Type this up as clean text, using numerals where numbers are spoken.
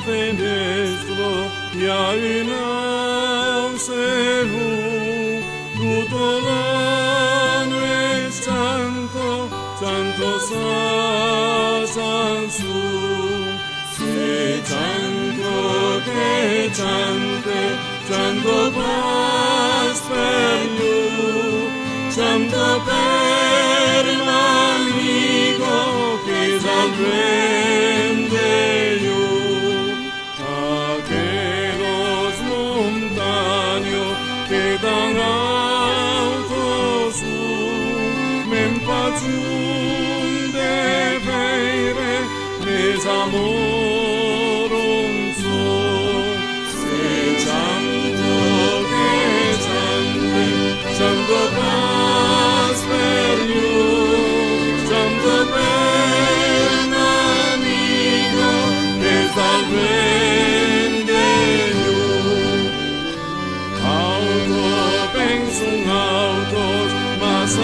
Padre nuestro, ya en el cielo, tu nombre es santo, santo san su. Se santo che sante, santo paz per you, santo per l'amico che salvende you. Aquellos montaños que tan alto su, men paciun de veire, mes amorum so. Se santo che sante, santo paz per you, santo per l'amico che salvende you. Auto pensum autos, mas